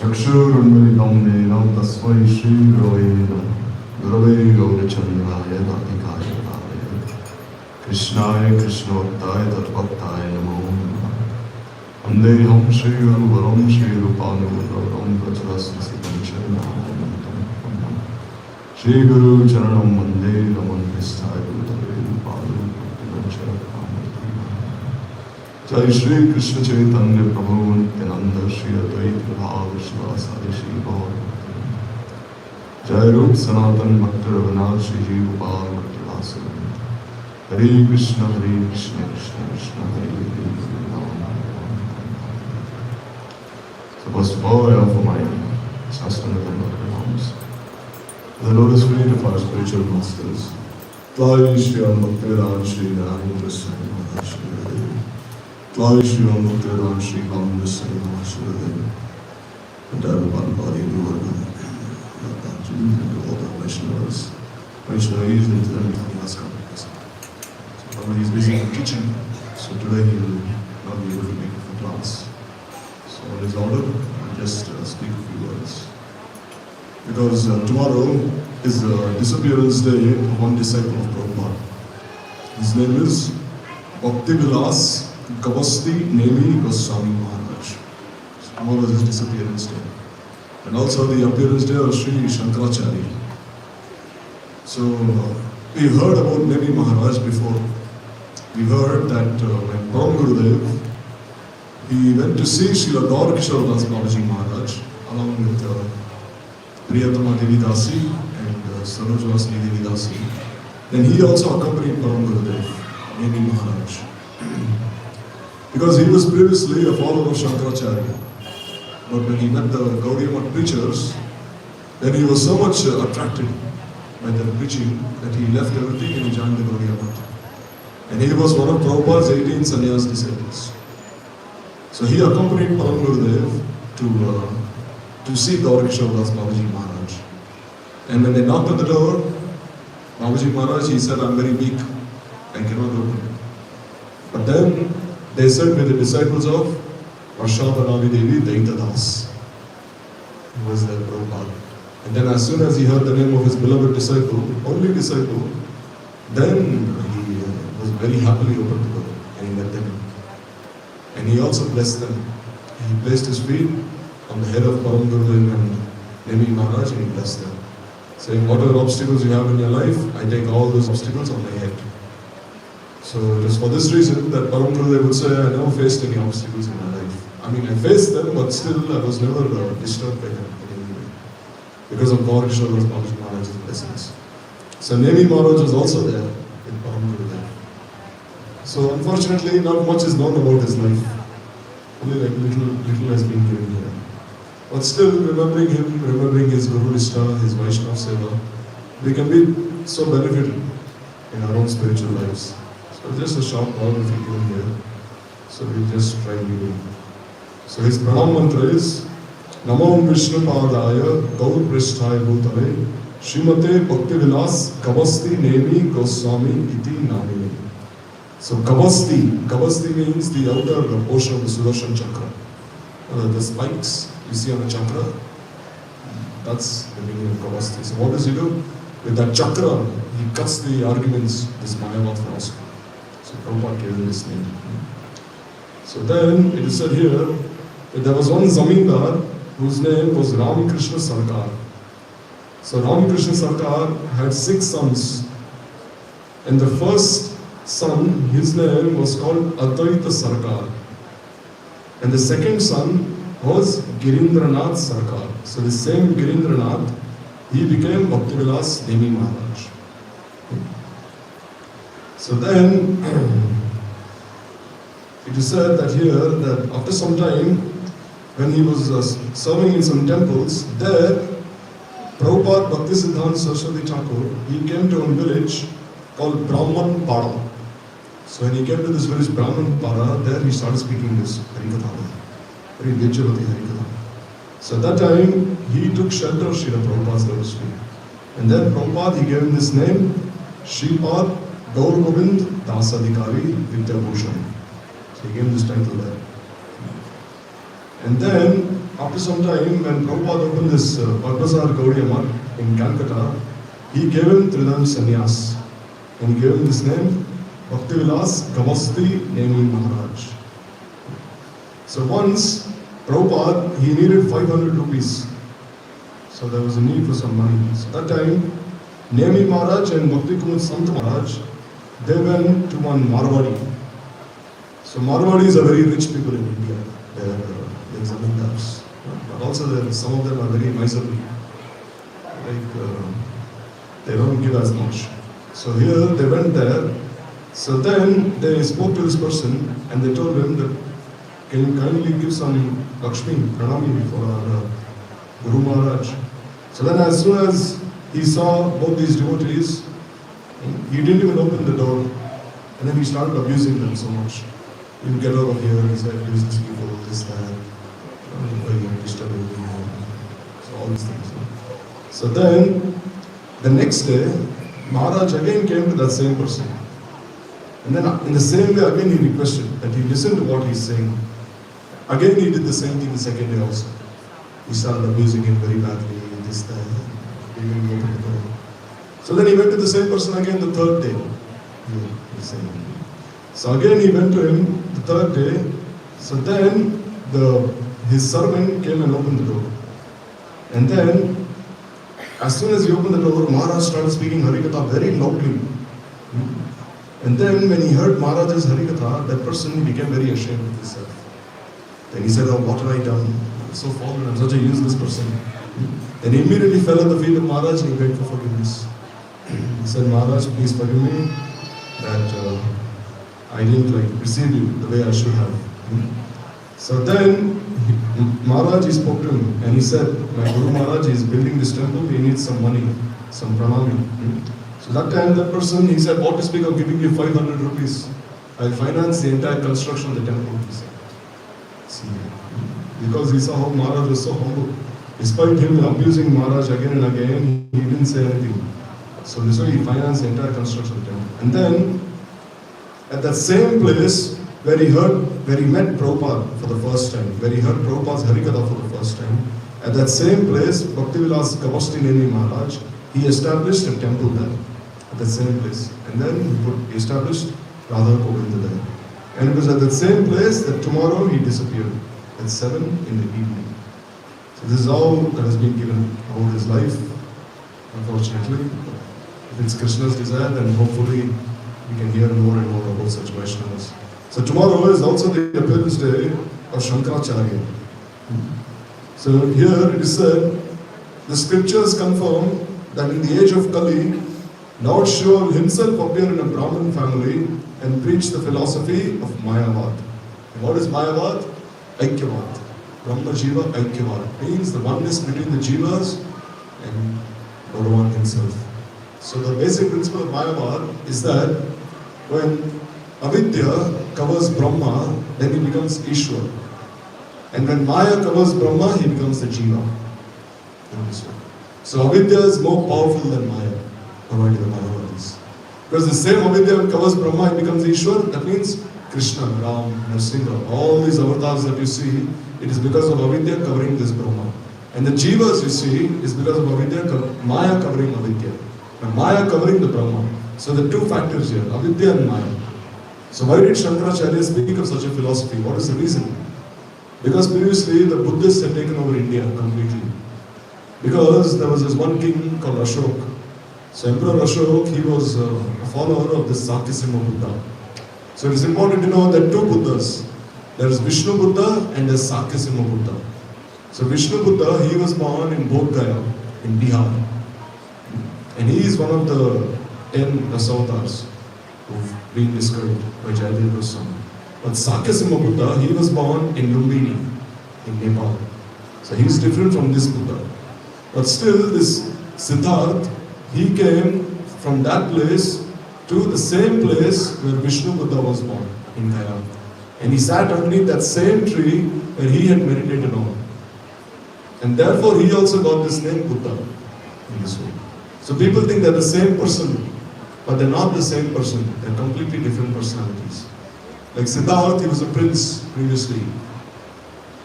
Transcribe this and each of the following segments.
चक्षुरुन्मिलितं येन तस्मै श्रीगुरवे नमः गुरवे गौरचन्द्राय राधिकाय नाराय कृष्णाय कृष्णभक्ताय तद्भक्ताय नमो नमः वन्देऽहं श्रीगुरुवरं श्रीरूपानुगौरं प्रचरस्वसितं शरणं श्रीगुरुचरणं वन्दे नमोऽन्विष्टाय भूतले जय श्री कृष्ण चैतन्य प्रभु नित्यानंद श्री अद्वैत प्रभाव श्रीवासादि श्री गौर जय रूप सनातन भक्त रघुनाथ श्री जी गोपाल भक्तदास हरे Krishna Krishna Krishna Hare Hare So first of all, I offer my Sastanathan Bhakti the lotus feet of our spiritual masters. Jai Shri Bhaktivedanta Shri Narayana Swami Maharaj Jai Shri Bhaktivedanta Shri Bhakti Swami Maharaj and everyone body in the world and all the Vaishnavas and then he has come. So he is busy in the kitchen, so today he will not be able to make it for class. So on his order, I'll just speak a few words. Because tomorrow is the disappearance day of one disciple of Prabhupada. His name is Bhaktivedanta Gabhashta Nemi Goswami Maharaj. So tomorrow is his disappearance day. And also the appearance day of Sri Shankaracharya. So we heard about Nemi Maharaj before. We heard that when Param Gurudev, he went to see Srila Gabhashta Babaji Maharaj along with Priyatama Devi Dasi and Sarojvasni Devi Dasi. Then he also accompanied Param Gurudev, Nemi Maharaj. Because he was previously a follower of Shankaracharya. But when he met the Gaudiya Math preachers, then he was so much attracted by their preaching that he left everything and he joined the Gaudiya Math. And he was one of Prabhupada's 18 sannyas disciples. So he accompanied Param Gurudev to see Gabhashta Babaji Maharaj. And when they knocked on the door, Babaji Maharaj, he said, I'm very weak, I cannot open it. But then they said with the disciples of Varshabhanavi Devi Daita Das, who was their Prabhupada. And then as soon as he heard the name of his beloved disciple, only disciple, then he was very happily opened the door and he met them. And he also blessed them. He placed his feet on the head of Param Gurudev and Nemi Maharaj and he blessed them, saying, whatever obstacles you have in your life, I take all those obstacles on my head. So it is for this reason that Param Gurudev would say, I never faced any obstacles in my life. I mean, I faced them, but still I was never disturbed by them in any way. Because of Gabhashta Babaji Maharaj's blessings. So Nemi Maharaj was also there with Param Gurudev. So unfortunately, not much is known about his life. Only like little has been given here. But still, remembering him, remembering his Guru Nishta, his Vaishnava Seva, we can be so benefited in our own spiritual lives. So just a short word if you given here. So we just try reading. So his Pranam mantra is Namo Vishnu Padaya Gaur Pristhaya Bhutale Srimate Bhaktivedanta Gabhashta Nemi Goswami Iti Namini. So Gabhashta means the outer portion of the Sudarshan Chakra. The spikes you see on a chakra. That's the meaning of Gabhashta. So what does he do? With that chakra, he cuts the arguments, this Mayavad philosophy. So Prabhupada gave him this name. So then it is said here that there was one Zamindar whose name was Ramakrishna Sarkar. So Ramakrishna Sarkar had 6 sons. And the first son, his name was called Advaita Sarkar. And the second son was Girindranath Sarkar. So the same Girindranath, he became Bhaktivedanta Nemi Maharaj. So then, it is said that here, that after some time, when he was serving in some temples, there, Prabhupada Bhaktisiddhanta Saraswati Thakur, he came to a village called Brahman Pada. So when he came to this village, Brahman Pada, there he started speaking this Harikatha, very Vijayavati Harikatha. So at that time, he took shelter of Srila Prabhupada's lotus feet. And then Prabhupada, he gave him this name, Shripad Gaur Govind Dasadikari Vidya Bhushan. So he gave him this title there. And then, after some time, when Prabhupada opened this Padmasar Gaudiya Math in Calcutta, he gave him Tridam Sannyas. And he gave him this name, Bhaktivilas Gabhashta Nemi Maharaj. So once, Prabhupada, he needed 500 rupees. So there was a need for some money. So that time, Nemi Maharaj and Bhakti Kumar Sant Maharaj, they went to one Marwadi. So Marwadis are very rich people in India. They're zamindars. But also some of them are very miserly. They don't give as much. So here they went there. So then they spoke to this person and they told him that, can you kindly give some Lakshmi, Pranami for our Guru Maharaj? So then as soon as he saw both these devotees, he didn't even open the door. And then he started abusing them so much. You get out of here, he said, use these people, this, that. You're disturbing me. So all these things. So then, the next day, Maharaj again came to that same person. And then in the same way, again he requested that he listen to what he's saying. Again he did the same thing the second day also. He started abusing him very badly, this, that. He didn't open the door. So then he went to the same person again the third day. So again he went to him the third day. So then his servant came and opened the door. And then, as soon as he opened the door, Maharaj started speaking Harikatha very loudly. And then when he heard Maharaj's Harikatha, that person he became very ashamed of himself. Then he said, oh, what have I done? I'm so fallen, I'm such a useless person. Then he immediately fell at the feet of Maharaj and he begged for forgiveness. He said, Maharaj, please forgive me that I didn't receive you the way I should have. So then Maharaj, he spoke to him and he said, my Guru Maharaj is building this temple, he needs some money, some pranami. So that time that person, he said, what to speak of giving you 500 rupees? I'll finance the entire construction of the temple, he said. See, because he saw how Maharaj was so humble. Despite him abusing Maharaj again and again, he didn't say anything. So this way he financed the entire construction of the temple. And then, at that same place where he met Prabhupada for the first time, where he heard Prabhupada's Harikatha for the first time, at that same place, Bhaktivedanta Gabhashta Nemi Maharaj, he established a temple there, at that same place. And then he established Radha Govinda there. And it was at that same place that tomorrow he disappeared, at 7 in the evening. So this is all that has been given about his life, unfortunately. If it's Krishna's desire, then hopefully we can hear more and more about such Vaishnavas. So tomorrow is also the appearance day of Shankaracharya. So here it is said, the scriptures confirm that in the age of Kali, Lord Shiva will himself appear in a Brahmin family and preach the philosophy of Mayavad. And what is Mayavad? Aikyavad. Brahma Jiva Aikyavad. Means the oneness between the Jivas and Bhagavan himself. So the basic principle of Mayavad is that when Avidya covers Brahma, then he becomes Ishwar. And when Maya covers Brahma, he becomes the Jiva. So Avidya is more powerful than Maya, according to the Mayavadis. Because the same Avidya covers Brahma, he becomes Ishwar. That means Krishna, Ram, Nrsimha, all these avatars that you see, it is because of avidya covering this Brahma. And the jivas you see is because of avidya, Maya covering avidya. And Maya covering the Brahma. So the two factors here, avidya and Maya. So why did Shankaracharya speak of such a philosophy? What is the reason? Because previously the Buddhists had taken over India completely. Because there was this one king called Ashok. So Emperor Ashok, he was a follower of this Sakyasimha Buddha. So it is important to know that two Buddhas. There is Vishnu Buddha and there is Sakyasimha Buddha. So Vishnu Buddha, he was born in Bodh Gaya, in Bihar. And he is one of the 10 Rasavatars who've been described by Jayadeva Goswami. But Sakyasimha Buddha, he was born in Lumbini, in Nepal. So he is different from this Buddha. But still, this Siddhartha, he came from that place to the same place where Vishnu Buddha was born, in Gaya. And he sat underneath that same tree where he had meditated on. And therefore, he also got this name Buddha in this way. So people think they're the same person, but they're not the same person. They're completely different personalities. Like Siddhartha, he was a prince previously.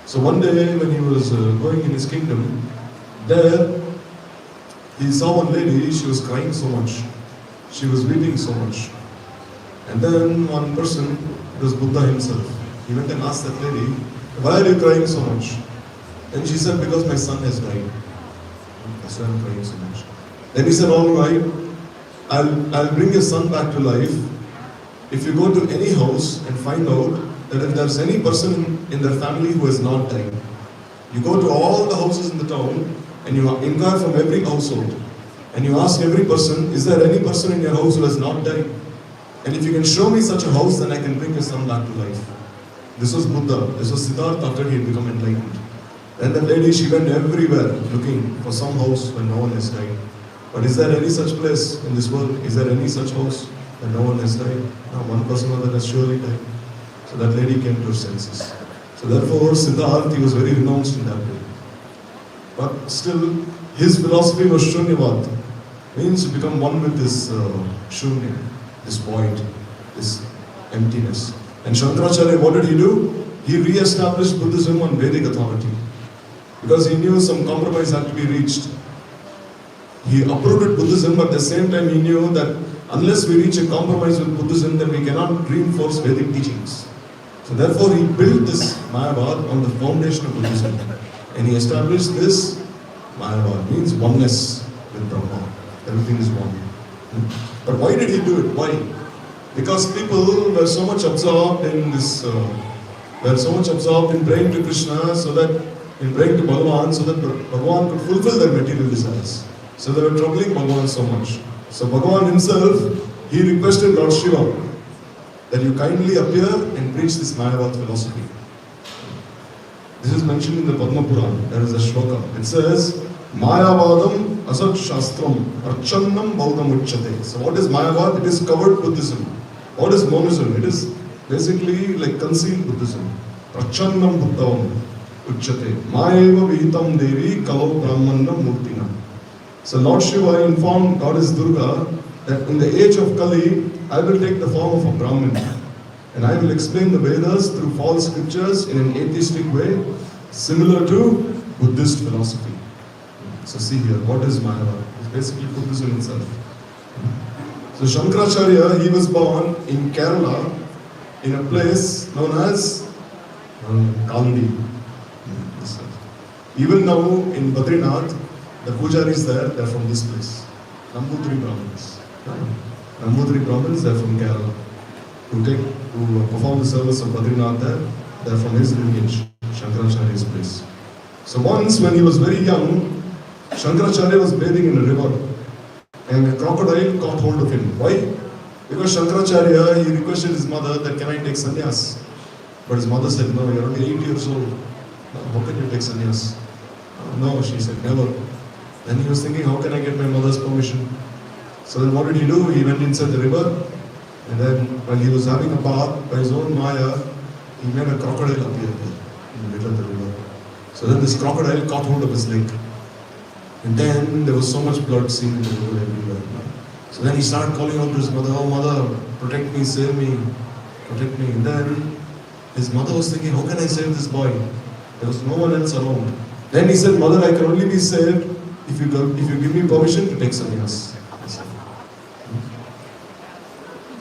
So one day when he was going in his kingdom, there he saw one lady, she was crying so much. She was weeping so much. And then one person, it was Buddha himself, he went and asked that lady, why are you crying so much? And she said, because my son has died. That's why I'm crying so much. Then he said, all right, I'll bring your son back to life if you go to any house and find out that if there's any person in their family who has not died. You go to all the houses in the town and you inquire from every household and you ask every person, is there any person in your house who has not died? And if you can show me such a house, then I can bring your son back to life. This was Buddha, this was Siddhartha after he had become enlightened. Then the lady, she went everywhere looking for some house when no one has died. But is there any such place in this world? Is there any such house when no one has died? No, one person or other has surely died. So that lady came to her senses. So therefore, Siddhartha, he was very renounced in that way. But still, his philosophy was Shunyavad, means to become one with this Shunya, this void, this emptiness. And Shankaracharya, what did he do? He re-established Buddhism on Vedic authority. Because he knew some compromise had to be reached. He uprooted Buddhism, but at the same time he knew that unless we reach a compromise with Buddhism, then we cannot reinforce Vedic teachings. So therefore he built this Mayavad on the foundation of Buddhism. And he established this Mayavad, means oneness with Brahma. Everything is one. But why did he do it? Why? Because people were so much absorbed in this, were so much absorbed in praying to Krishna, so that in praying to Bhagavan, so that Bhagavan could fulfill their material desires. So they were troubling Bhagavan so much. So Bhagavan himself, he requested Lord Shiva that you kindly appear and preach this Mayavad philosophy. This is mentioned in the Padma Purana. There is a shloka. It says, Mayavadam asat shastram archannam bautam uchyate. So what is Mayavad? It is covered Buddhism. What is monism? It is basically like concealed Buddhism. Archannam buddhavam uchyate. Mayeva vihitam devi kalau brahmanna murtina. So Lord Shiva informed Goddess Durga that in the age of Kali, I will take the form of a Brahmin. And I will explain the Vedas through false scriptures in an atheistic way, similar to Buddhist philosophy. So see here, what is Mayavad? It's basically Buddhism itself. So Shankaracharya, he was born in Kerala, in a place known as Kaldi. Even now in Badrinath, the pujaris there, they're from this place. Nambudri Brahmins. Nambudri Brahmins, they're from Kerala. Who perform the service of Badrinath there, they're from his lineage, Shankaracharya's place. So once when he was very young, Shankaracharya was bathing in a river and a crocodile caught hold of him. Why? Because Shankaracharya, he requested his mother that can I take sannyas? But his mother said, no, you're only 8 years old. How can you take sannyas? No, she said, never. Then he was thinking, how can I get my mother's permission? So then what did he do? He went inside the river. And then while he was having a bath by his own Maya, he made a crocodile appear there in the middle of the river. So then this crocodile caught hold of his leg. And then there was so much blood seen in the river everywhere. So then he started calling out to his mother, oh mother, protect me, save me protect me. And then his mother was thinking, how can I save this boy? There was no one else around. Then he said, Mother, I can only be saved if you give me permission to take sannyas.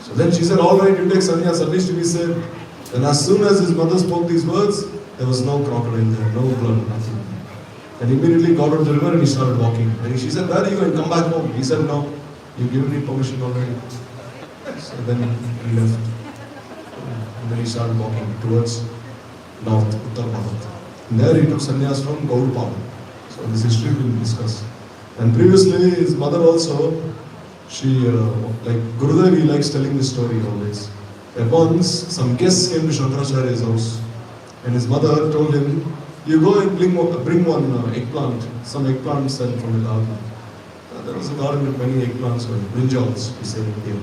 So then she said, all right, you take sannyas, at least to be saved. And as soon as his mother spoke these words, there was no crocodile there, no blood, nothing. And immediately got out the river and he started walking. And she said, where are you going? Come back home. He said, no, you've given me permission already. So then he left. And then he started walking towards north, Uttar Bharat. And there he took sannyas from Gaurupad. So this history will be discussed. And previously his mother also, she, like Gurudev, he likes telling this story always. At once, some guests came to Shankaracharya's house. And his mother told him, you go and bring one eggplant, some eggplants sent from the garden. There was a garden with many eggplants, brinjals, we say in India.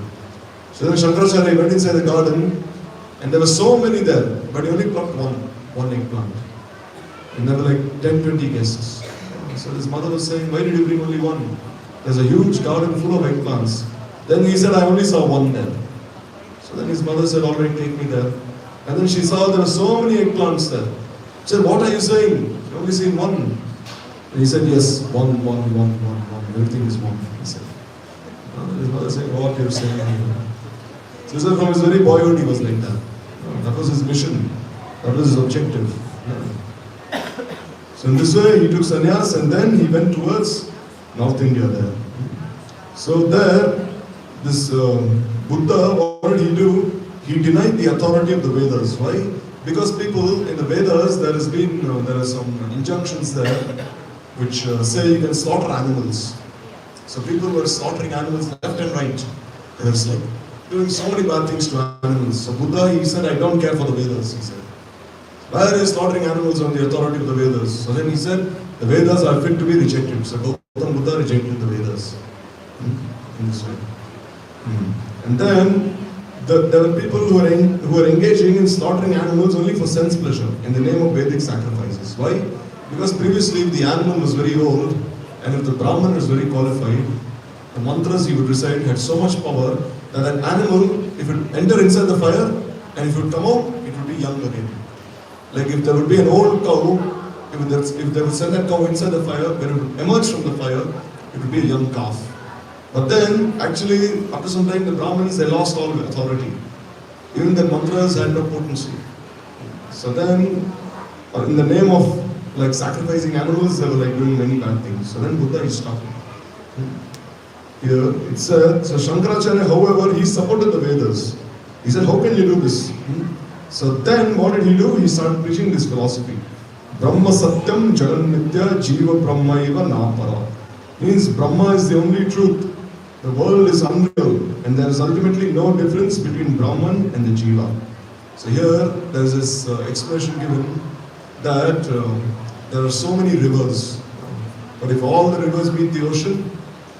So then Shankaracharya went inside the garden, and there were so many there, but he only plucked one eggplant. And there were like 10-20 guests. So his mother was saying, why did you bring only one? There's a huge garden full of eggplants. Then he said, I only saw one there. So then his mother said, all right, take me there. And then she saw there were so many eggplants there. She said, what are you saying? You only seen one. And he said, yes, one. Everything is one, he said. His mother said, what you're saying? So he said, from his very boyhood he was like that. That was his mission. That was his objective. So in this way he took sannyas and then he went towards North India there. So there, this Buddha, what did he do? He denied the authority of the Vedas. Why? Because people in the Vedas, there are some injunctions there which say you can slaughter animals. So people were slaughtering animals left and right. They were like doing so many bad things to animals. So Buddha, he said, I don't care for the Vedas, he said. Why are you slaughtering animals on the authority of the Vedas? So then he said, the Vedas are fit to be rejected. So Gautam Buddha rejected the Vedas. In this way. And then, there were people who were engaging in slaughtering animals only for sense pleasure in the name of Vedic sacrifices. Why? Because previously if the animal was very old and if the Brahman was very qualified, the mantras he would recite had so much power that an animal, if it would enter inside the fire and if it would come out, it would be young again. Like if there would be an old cow, if they would send that cow inside the fire, when it would emerge from the fire, it would be a young calf. But then, actually, after some time, the Brahmins, they lost all authority. Even their mantras had no potency. So then, in the name of like sacrificing animals, they were like doing many bad things. So then Buddha is stopped. Here it said, so Shankaracharya, however, he supported the Vedas. He said, how can you do this? So then, what did he do? He started preaching this philosophy. Brahma Satyam Jagan Nitya Jiva Brahma Eva Napara. Means Brahma is the only truth. The world is unreal and there is ultimately no difference between Brahman and the Jiva. So here there is this expression given that there are so many rivers, but if all the rivers meet the ocean,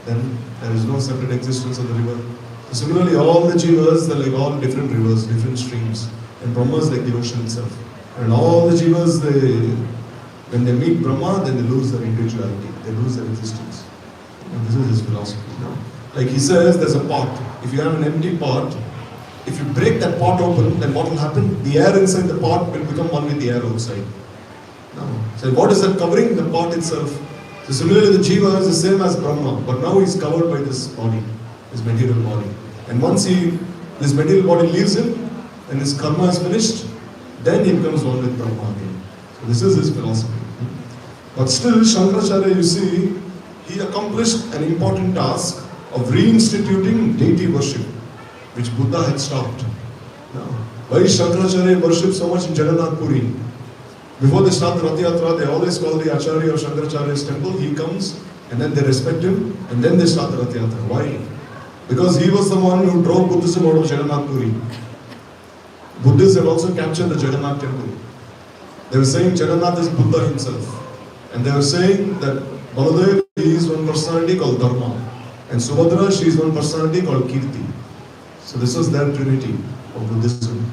then there is no separate existence of the river. So similarly, all the Jivas, they're like all different rivers, different streams, and Brahma is like the ocean itself. And all the Jivas, when they meet Brahma, then they lose their individuality, they lose their existence. And this is his philosophy. Like he says, there's a pot. If you have an empty pot, if you break that pot open, then what will happen? The air inside the pot will become one with the air outside. So what is that covering? The pot itself. So similarly, the Jiva is the same as Brahma, but now he's covered by this body, this material body. And once this material body leaves him, and his karma is finished, then he becomes one with Brahma again. So this is his philosophy. But still, Shankaracharya, you see, he accomplished an important task of reinstituting deity worship, which Buddha had stopped. Now, why Shankaracharya worshipped so much in Jagannath Puri? Before they start the Rath Yatra, they always call the Acharya of Shankaracharya's temple. He comes and then they respect him and then they start the Rath Yatra. Why? Because he was the one who drove Buddhism out of Jagannath Puri. Buddhists had also captured the Jagannath temple. They were saying Jagannath is Buddha himself. And they were saying that Baladev is one personality called Dharma. And Subhadra, she is one personality called Kirti. So this was their trinity of Buddhism.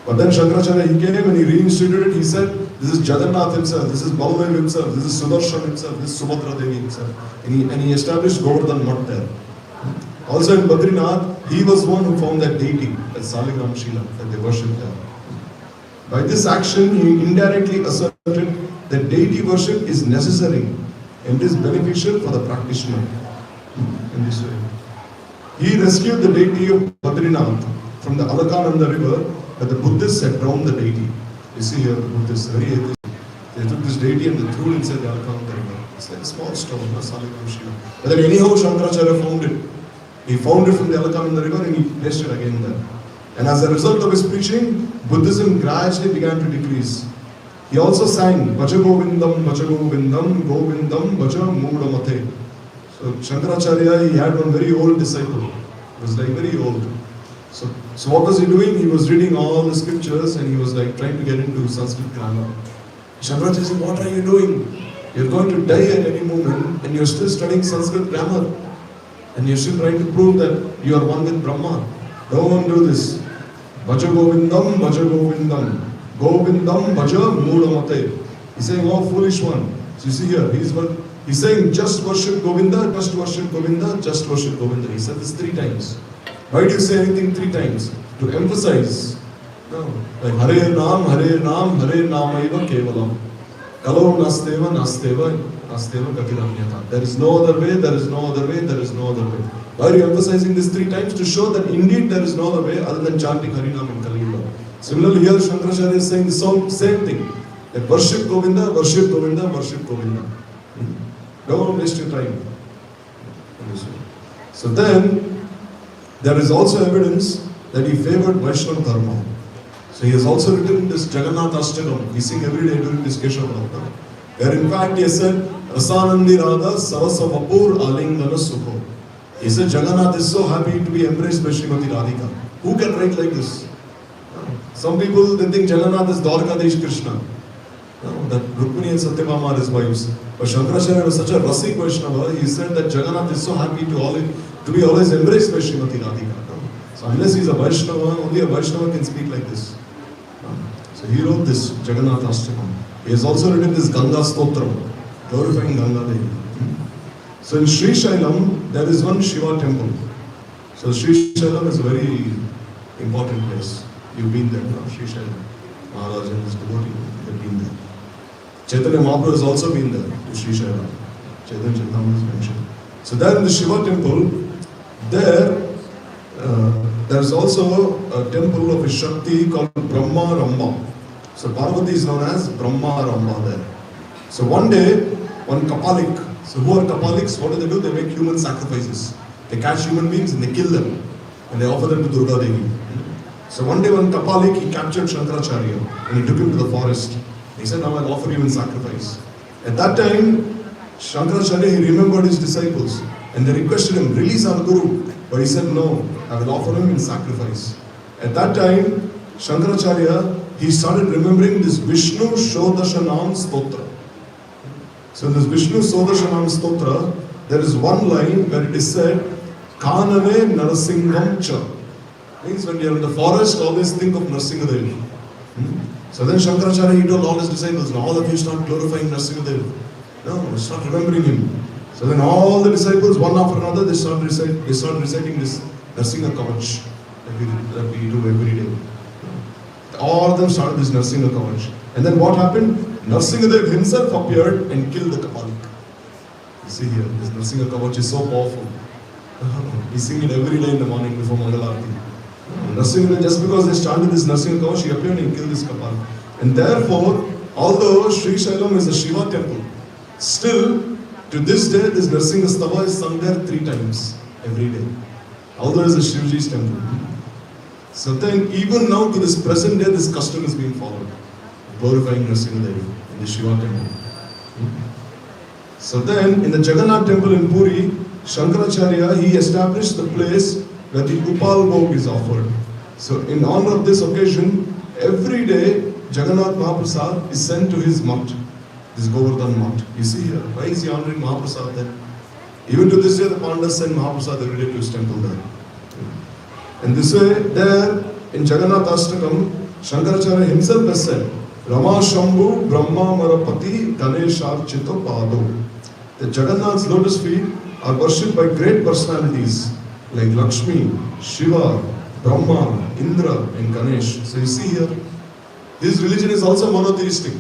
But then Shankaracharya, he came and he reinstituted it. He said, this is Jagannath himself, this is Baladev himself, this is Sudarshan himself, this is Subhadra Devi himself. And he established Govardhan Mutt there. Also in Badrinath, he was one who found that deity, that Saligram Shila, that they worshipped there. By this action, he indirectly asserted that deity worship is necessary and is beneficial for the practitioner. In this way, he rescued the deity of Badrinath from the Alakananda river, but the Buddhists had drowned the deity. You see here, the Buddhists, very atheist. They took this deity and they threw it inside the Alakananda river. It's like a small stone, Saligram Shila. But then anyhow, Shankaracharya found it. He found it from the Alakananda river and he placed it again there. And as a result of his preaching, Buddhism gradually began to decrease. He also sang Bhaja Govindam, Govindam, Bhaja Mudamate. So Shankaracharya, he had one very old disciple. He was like very old. So what was he doing? He was reading all the scriptures and he was like trying to get into Sanskrit grammar. Shankaracharya said, what are you doing? You're going to die at any moment and you're still studying Sanskrit grammar. And you're still trying to prove that you are one with Brahma. Don't do this. Bhaja Govindam, Govindam, Bhaja Mudamate. He's saying, oh foolish one. So you see here, he's saying just worship Govinda, just worship Govinda, just worship Govinda. He said this 3 times. Why do you say anything 3 times? To emphasize. No. Like Hare Nam, Hare Namaiva Kevalam. Kalau Nasteva, Nasteva Gatiranyata. There is no other way, there is no other way, there is no other way. Why are you emphasizing this 3 times? To show that indeed there is no other way other than chanting Harinam and Kalila. Similarly here Shankaracharya is saying the same thing. That worship Govinda, worship Govinda, worship Govinda. Don't waste your time. So then, there is also evidence that he favored Vaishnava Dharma. So he has also written this Jagannath Ashtakam. We sing every day during this Keshav Bhakta. Where in fact he has said, Rasanandi Radha Sarasa Vapur Alingana Sukho. He said Jagannath is so happy to be embraced by Srimati Radhika. Who can write like this? Some people they think Jagannath is Dwarkadesh Krishna. That Rukmini and Satyabhama are his wives. But Shankaracharya was such a Rasik Vaishnava, he said that Jagannath is so happy to be always embraced by Srimati Radhika. So unless he is a Vaishnava, only a Vaishnava can speak like this. So he wrote this Jagannath Ashtakam. He has also written this Ganga Stotram, glorifying Ganga Devi. So in Sri Shailam, there is one Shiva temple. So Sri Shailam is a very important place. You've been there, no? Sri Shailam. Maharaj and his devotee have been there. Chaitanya Mahaprabhu has also been there to Sri Shailam. Chaitanya Chaitanya is mentioned. So there in the Shiva temple, there is also a temple of a Shakti called Brahma Ramba. So Parvati is known as Brahma Ramba there. So one day, one Kapalik. So who are Kapaliks? What do? They make human sacrifices. They catch human beings and they kill them. And they offer them to Durga Devi. So one day one Kapalik, he captured Shankaracharya and he took him to the forest. He said, now I'll offer you in sacrifice. At that time, Shankaracharya, he remembered his disciples and they requested him, release our Guru. But he said, no, I will offer him in sacrifice. At that time, Shankaracharya, he started remembering this Vishnu Shodashanam Stotra. So in this Vishnu Shodashanam Stotra, there is one line where it is said, Kanave Narasingham Cha. Means when you are in the forest, always think of Narasimhadev. So then Shankaracharya, he told all his disciples, now all of you start glorifying Narasimhadev. No, start remembering him. So then all the disciples, one after another, they start reciting this Narsingha Kavach that we do every day. All of them started this Narsingha Kavach. And then what happened? Narasimhadev himself appeared and killed the Kapalik. You see here, this Narsingha Kavach is so powerful. We sing it every day in the morning before Mangalarti. Narasimhadev, just because they started this Narsingha Kavach, he appeared and killed this Kapalik. And therefore, although Sri Shailam is a Shiva temple, still, to this day, this Narsingha Stava is sung there 3 times every day. Although it is a Shivji's temple. So then, even now to this present day, this custom is being followed. Glorifying Narasimhadev in the Shiva temple. So then, in the Jagannath temple in Puri, Shankaracharya, he established the place where the Upal Bhog is offered. So in honor of this occasion, every day, Jagannath Mahaprasad is sent to his mutt. This Govardhan Mutt. You see here, why is he honoring Mahaprasad then? Even to this day, the Pandavas send Mahaprasad every day to his temple there. And this way, there in Jagannath Ashtakam, Shankaracharya himself has said, Rama Shambhu Brahma Marapati Ganeshar Pado. The Jagannath's lotus feet are worshipped by great personalities like Lakshmi, Shiva, Brahma, Indra and Ganesh. So you see here, his religion is also monotheistic.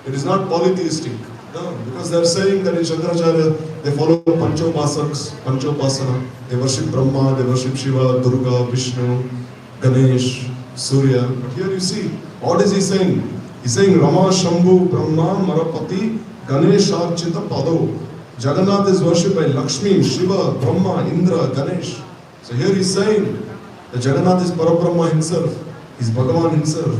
It is not polytheistic. No, because they are saying that in Shankaracharya, they follow Panchopasana. They worship Brahma, they worship Shiva, Durga, Vishnu, Ganesh, Surya. But here you see, what is he saying? He's saying Rama, Shambhu, Brahma, Marapati, Ganesh, Archita, Pado. Jagannath is worshipped by Lakshmi, Shiva, Brahma, Indra, Ganesh. So here he's saying that Jagannath is Parabrahma himself. He's Bhagavan himself.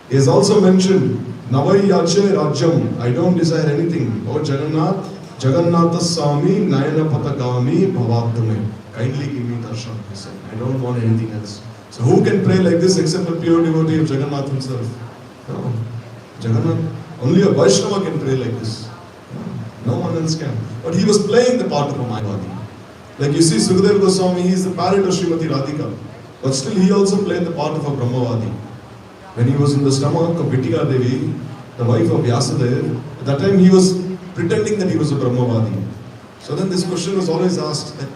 He has also mentioned Navai Yache Rajyam. I don't desire anything. Oh Jagannath, Jagannatha Swami, Nayana Patagami, Bhavatume. Kindly give me darshan, he said. I don't want anything else. So who can pray like this except a pure devotee of Jagannath himself? No. Jagannath, only a Vaishnava can pray like this. No one else can. But he was playing the part of a Mayavadi. Like you see, Sukadeva Goswami, he is the parent of Srimati Radhika. But still he also played the part of a Brahmavadi. When he was in the stomach of Vittika Devi, the wife of Vyasadeva, at that time he was pretending that he was a Brahmavadi. So then this question was always asked, that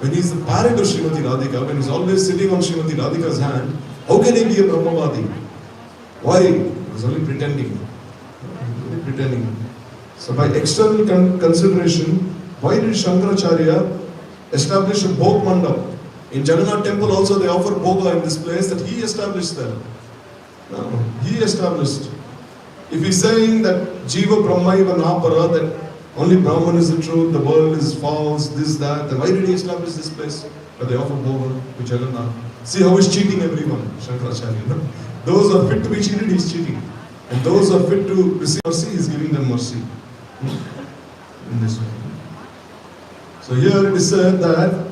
when he is the parent of Srimati Radhika, when he is always sitting on Srimati Radhika's hand, how can he be a Brahmavadi? Why? He was only pretending. Only pretending. So by external consideration, why did Shankaracharya establish a Bhog Mandap? In Jagannath temple also they offer Bhoga in this place that he established there. No, he established. If he's saying that Jiva Brahmaiva Napara, that only Brahman is the truth, the world is false, this, that, then why did he establish this place where they offer Bhoga to Jagannath? See how he's cheating everyone, Shankaracharya. No? Those who are fit to be cheated, he's cheating. And those who are fit to receive mercy, he's giving them mercy. In this way. So here it is said that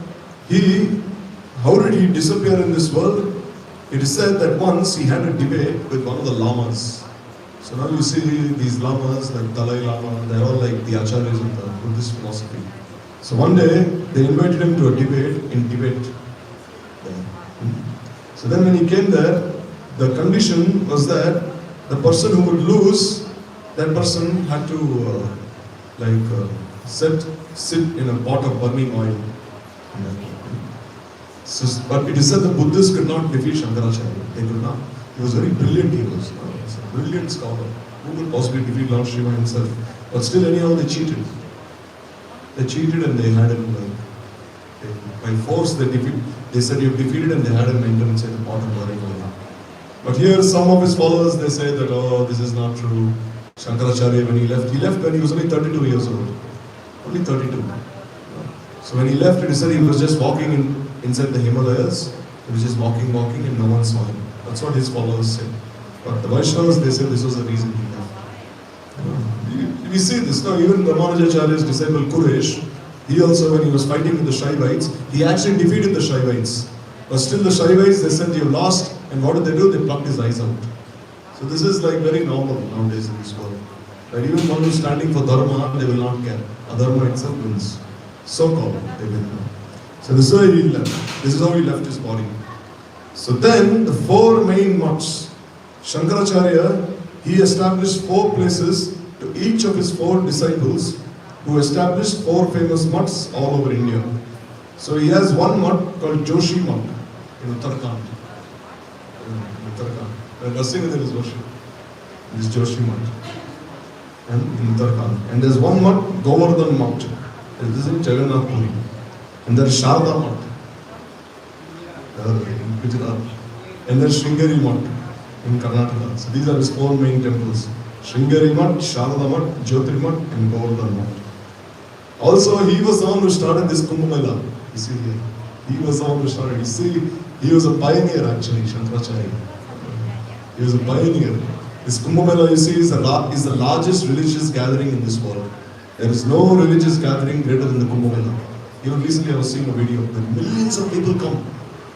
how did he disappear in this world? It is said that once he had a debate with one of the lamas. So now you see these lamas like Dalai Lama, they are all like the acharyas of the Buddhist philosophy. So one day they invited him to a debate in Tibet. So then when he came there, the condition was that the person who would lose, that person had to sit in a pot of burning oil. So, but it is said the Buddhists could not defeat Shankaracharya. They could not. He was very brilliant. He was a brilliant scholar. Who could possibly defeat Lord Shiva himself? But still, anyhow, they cheated. They cheated and they had him by force. They said you have defeated, and they had him enter inside the pot of burning oil. But here, some of his followers, they say that, oh, this is not true. Shankaracharya, when he left when he was only 32 years old. Only 32. So when he left, it said he was just walking inside the Himalayas. He was just walking, and no one saw him. That's what his followers said. But the Vaishnavas, they said this was the reason he left. We see this now. Even Ramanujacharya's disciple Kuresh, he also, when he was fighting with the Shaivites, he actually defeated the Shaivites. But still the Shaivites, they said, you lost. And what did they do? They plucked his eyes out. So this is like very normal nowadays in this world. Right? Even one who's standing for Dharma, they will not care. Adharma itself wins. So-called, they will know. So this is how he left. This is how he left his body. So then, the four main mutts. Shankaracharya, he established 4 places to each of his 4 disciples, who established 4 famous mutts all over India. So he has one mutt called Joshi Mutt in Uttarakhand. Narsingh is worship. This Joshi Mutt. And in Uttarakhand. And there's one mutt, Govardhan Mutt. This is in Jagannath Puri. And there's Sharda Mutt. In Gujarat. And there's Sringeri Mutt in Karnataka. So these are his 4 main temples. Sringeri Mutt, Sharda Mutt, Jyotri Mutt and Govardhan Mutt. Also, he was the one who started this Kumbh Mela. You see here. He was the one who started. You see, he was a pioneer actually, Shankaracharya. He was a pioneer. This Kumbh Mela, you see, is the largest religious gathering in this world. There is no religious gathering greater than the Kumbh Mela. Even recently I was seeing a video where millions of people come.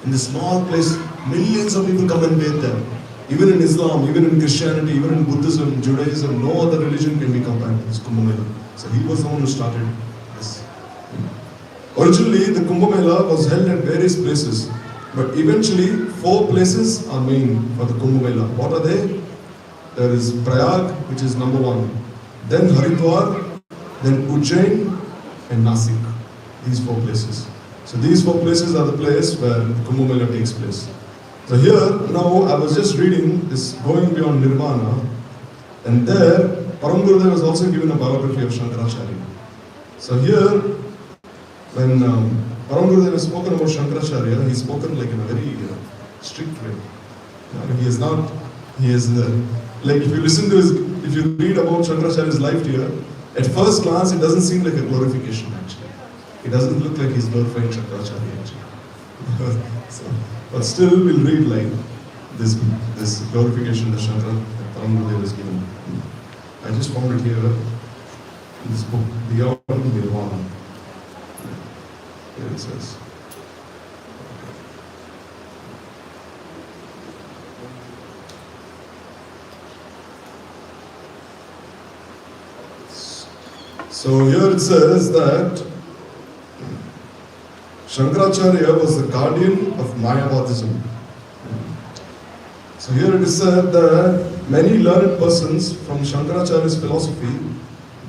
In this small place, millions of people come and bathe there. Even in Islam, even in Christianity, even in Buddhism, Judaism, no other religion can be compared to this Kumbh Mela. So he was the one who started this. Originally, the Kumbh Mela was held at various places. But eventually, 4 places are main for the Kumbh Mela. What are they? There is Prayag, which is number 1. Then Haridwar, then Ujjain and Nasik. These 4 places. So these 4 places are the place where Kumbh Mela takes place. So here, now I was just reading this Going Beyond Nirvana, and there Param Gurudev was also given a biography of Shankaracharya. So here, when Param Gurudev has spoken about Shankaracharya, he's spoken like in a very strict way. Like if you listen to if you read about Shankaracharya's life here, at first glance it doesn't seem like a glorification actually. It doesn't look like he's glorifying Shankaracharya actually. But still we'll read like this glorification that Param Gurudev has given. I just found it here in this book, Beyond Nirvana. Here it says. So here it says that Shankaracharya was the guardian of Mayavadism. So here it is said that many learned persons from Shankaracharya's philosophy,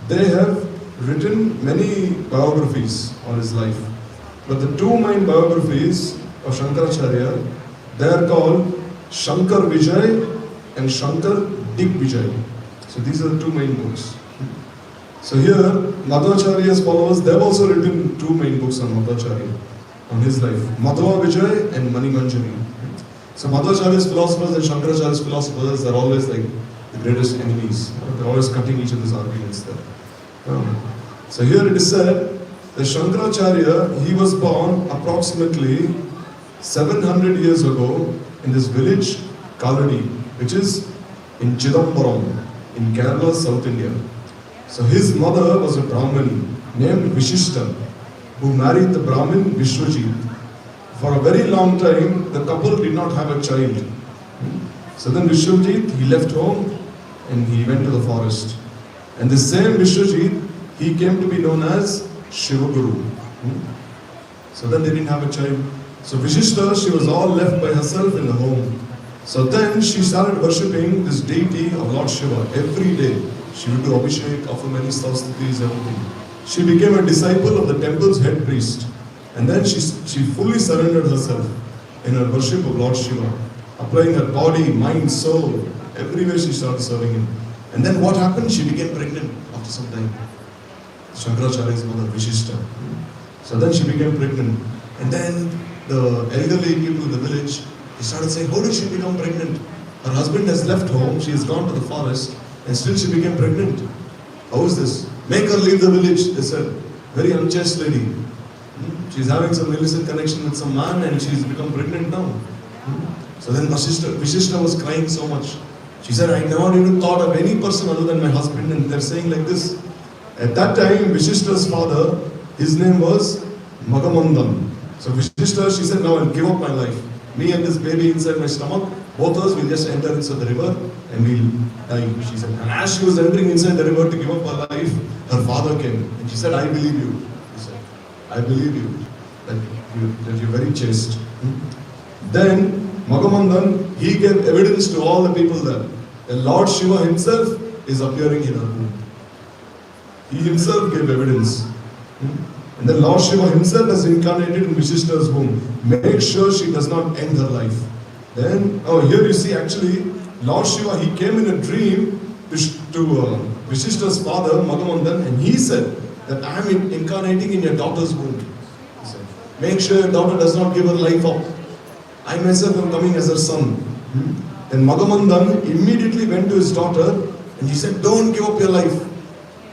they have written many biographies on his life. But the 2 main biographies of Shankaracharya, they are called Shankar Vijay and Shankar Digvijay. So these are the 2 main books. So here, Madhvacharya's followers, they have also written 2 main books on Madhvacharya, on his life, Madhva Vijay and Mani Manjari. So Madhvacharya's philosophers and Shankaracharya's philosophers are always like the greatest enemies. They're always cutting each other's arguments there. So here it is said that Shankaracharya, he was born approximately 700 years ago in this village, Kaladi, which is in Chidambaram, in Kerala, South India. So his mother was a Brahmani named Vishishta, who married the Brahmin Vishwajit. For a very long time, the couple did not have a child. So then Vishwajit, he left home and he went to the forest. And the same Vishwajit, he came to be known as Shivaguru. So then they didn't have a child. So Vishishta, she was all left by herself in the home. So then she started worshipping this deity of Lord Shiva every day. She would do Abhishek, offer many sausages, everything. She became a disciple of the temple's head priest. And then she fully surrendered herself in her worship of Lord Shiva, applying her body, mind, soul, everywhere she started serving him. And then what happened? She became pregnant after some time. Shankaracharya's mother, Vishishta. So then she became pregnant. And then the elderly people in the village, they started saying, how did she become pregnant? Her husband has left home, she has gone to the forest, and still she became pregnant. How is this? Make her leave the village, they said. Very unchaste lady. She's having some illicit connection with some man and she's become pregnant now. So then Vishishta was crying so much. She said, I never even thought of any person other than my husband, and they're saying like this. At that time, Vishishta's father, his name was Magamandan. So Vishishta, she said, now I'll give up my life. Me and this baby inside my stomach, both of us will just enter into the river and we'll die, she said. And as she was entering inside the river to give up her life, her father came. And she said, I believe you. He said, I believe you, that you're very chaste. Then Magamandan, he gave evidence to all the people there. The Lord Shiva himself is appearing in her womb. He himself gave evidence. And then Lord Shiva himself has incarnated in Vishishta's womb. Make sure she does not end her life. Then, here you see actually, Lord Shiva, he came in a dream to Vishishta's father, Magamandan, and he said that I am incarnating in your daughter's womb. He said, make sure your daughter does not give her life up. I myself am coming as her son. Then Magamandan immediately went to his daughter and he said, don't give up your life.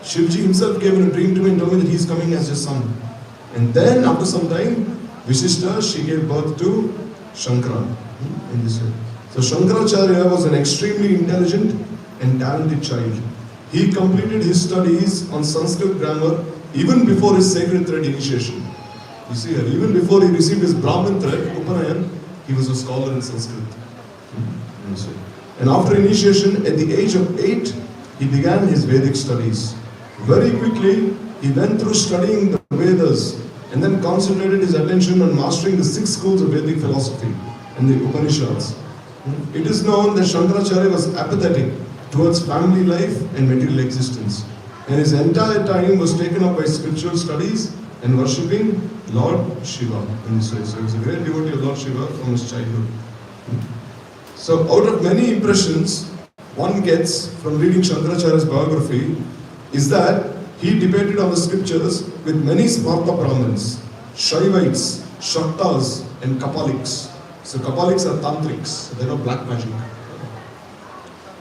Shivji himself gave a dream to me and told me that he is coming as his son. And then after some time, Vishishta, she gave birth to Shankara in this way. So Shankaracharya was an extremely intelligent and talented child. He completed his studies on Sanskrit grammar even before his sacred thread initiation. You see here, even before he received his Brahmin thread, Upanayan, he was a scholar in Sanskrit. And after initiation, at the age of 8, he began his Vedic studies. Very quickly, he went through studying the Vedas and then concentrated his attention on mastering the 6 schools of Vedic philosophy and the Upanishads. It is known that Shankaracharya was apathetic towards family life and material existence, and his entire time was taken up by spiritual studies and worshipping Lord Shiva in this way. So he was a great devotee of Lord Shiva from his childhood. So out of many impressions one gets from reading Shankaracharya's biography is that he debated on the scriptures with many Smarta Brahmins, Shaivites, Shaktas and Kapaliks. So Kapaliks are tantrics, they know black magic.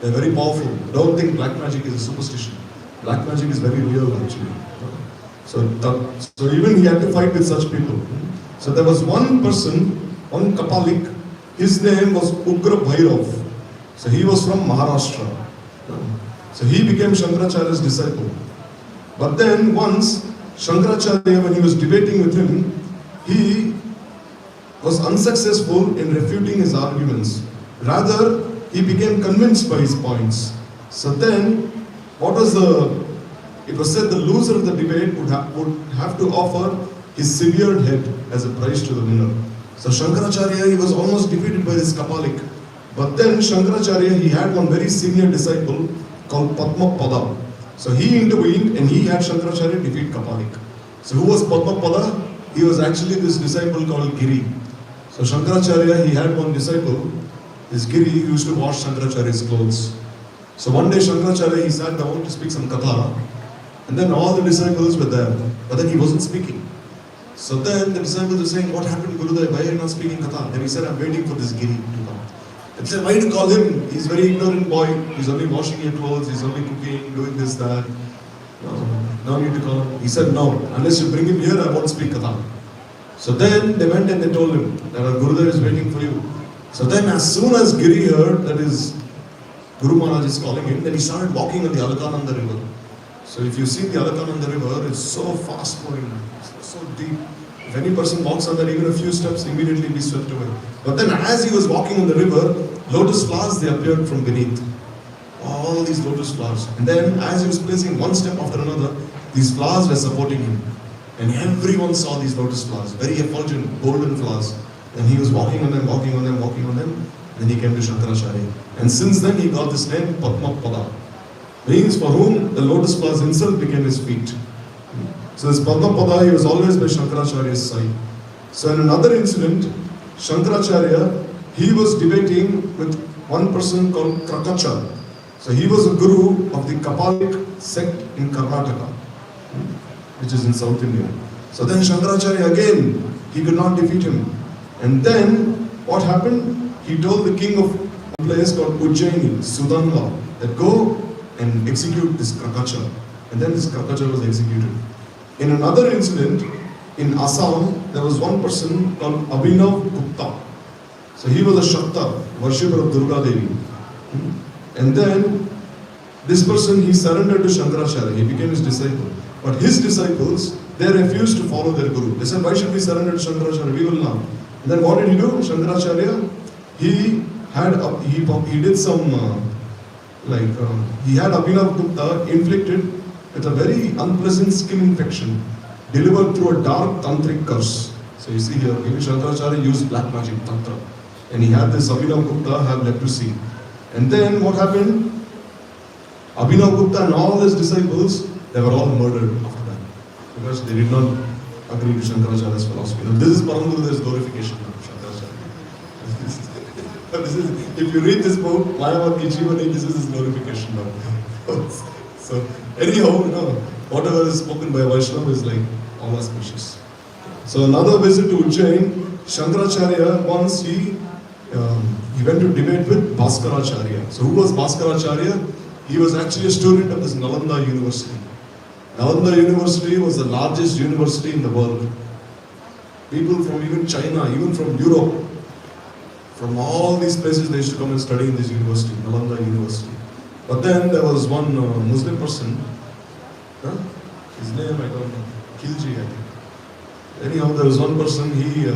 They're very powerful. Don't think black magic is a superstition. Black magic is very real actually. So even he had to fight with such people. So there was one person, one Kapalik, his name was Ugra Bhairav. So he was from Maharashtra. So he became Shankaracharya's disciple. But then once Shankaracharya, when he was debating with him, he was unsuccessful in refuting his arguments. Rather, he became convinced by his points. So then, it was said the loser of the debate would have to offer his severed head as a prize to the winner. So Shankaracharya, he was almost defeated by this Kapalik. But then Shankaracharya, he had one very senior disciple called Padmapada. So he intervened and he had Shankaracharya defeat Kapalik. So who was Padmapada? He was actually this disciple called Giri. So Shankaracharya, he had one disciple, this Giri, who used to wash Shankaracharya's clothes. So one day Shankaracharya, he sat down to speak some katha, and then all the disciples were there, but then he wasn't speaking. So then the disciples were saying, what happened to Gurudev? Why are you not speaking katha? Then he said, I'm waiting for this Giri to come. They said, why do you call him? He's a very ignorant boy. He's only washing your clothes, he's only cooking, doing this, that. No need to call him. He said, no, unless you bring him here, I won't speak katha. So then they went and they told him that our Gurudev is waiting for you. So then as soon as Giri heard that his Guru Maharaj is calling him, then he started walking on the Alakananda river. So if you see the Alakananda river, it's so fast flowing, so deep. If any person walks on that even a few steps, immediately be swept away. But then as he was walking on the river, lotus flowers, they appeared from beneath. All these lotus flowers. And then as he was placing one step after another, these flowers were supporting him. And everyone saw these lotus flowers, very effulgent, golden flowers. And he was walking on them, walking on them, walking on them. Then he came to Shankaracharya. And since then he got this name, Padmapada. Means for whom the lotus flowers himself became his feet. So this Padmapada, he was always by Shankaracharya's side. So in another incident, Shankaracharya, he was debating with one person called Krakacha. So he was a guru of the Kapalik sect in Karnataka, which is in South India. So then Shankaracharya again, he could not defeat him. And then what happened? He told the king of a place called Ujjaini, Sudanla, that go and execute this Krakacha. And then this Krakacha was executed. In another incident, in Assam, there was one person called Abhinav Gupta. So he was a Shakta, worshipper of Durga Devi. And then this person, he surrendered to Shankaracharya. He became his disciple. But his disciples, they refused to follow their guru. They said, why should we surrender to Shankaracharya? We will not. And then what did he do? Shankaracharya, he had Abhinav Gupta inflicted with a very unpleasant skin infection delivered through a dark tantric curse. So you see here, maybe Shankaracharya used black magic, tantra. And he had this Abhinav Gupta have leprosy. And then what happened? Abhinav Gupta and all his disciples, they were all murdered after that. Because they did not agree to Shankaracharya's philosophy. Now, this is Param Gurudev's glorification of Shankaracharya. If you read this book, Mayavati Jivani, this is his glorification now. So, anyhow, whatever is spoken by Vaishnava is like all auspicious. So, another visit to Ujjain, Shankaracharya, once he went to debate with Bhaskaracharya. So, who was Bhaskaracharya? He was actually a student of this Nalanda University. Nalanda University was the largest university in the world. People from even China, even from Europe, from all these places they used to come and study in this university, Nalanda University. But then there was one Muslim person, his name I don't know, Khilji I think. Anyhow, there was one person, he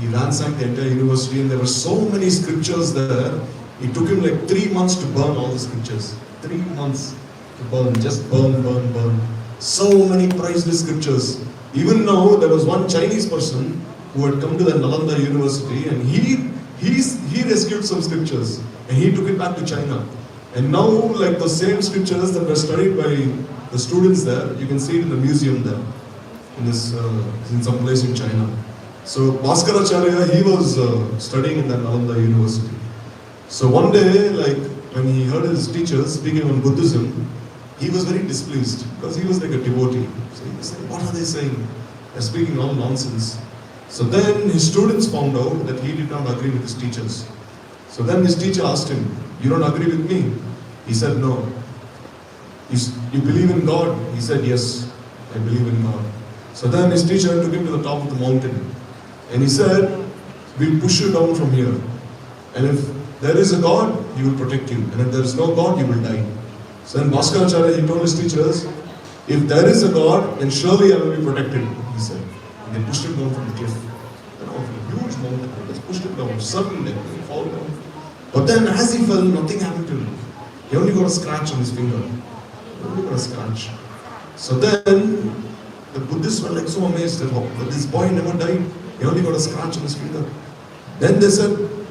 ransacked the entire university and there were so many scriptures there. It took him like 3 months to burn all the scriptures. 3 months to burn, just burn. So many priceless scriptures. Even now, there was one Chinese person who had come to the Nalanda University and he rescued some scriptures and he took it back to China. And now, like the same scriptures that were studied by the students there, you can see it in the museum there. in some place in China. So Bhaskaracharya, he was studying in that Nalanda University. So one day, like when he heard his teachers speaking on Buddhism, he was very displeased because he was like a devotee. So he was saying, what are they saying? They're speaking all nonsense. So then his students found out that he did not agree with his teachers. So then his teacher asked him, you don't agree with me? He said, no. You believe in God? He said, yes, I believe in God. So then his teacher took him to the top of the mountain. And he said, we'll push you down from here. And if there is a God, he will protect you. And if there is no God, you will die. So then Bhaskaracharya, he told his teachers, if there is a God, then surely I will be protected, he said. And they pushed him down from the cliff. You know, a huge mountain. They just pushed him down. Suddenly, he fall down. But then as he fell, nothing happened to him. He only got a scratch on his finger. He only got a scratch. So then, the Buddhists were like so amazed that this boy never died. He only got a scratch on his finger. Then they said,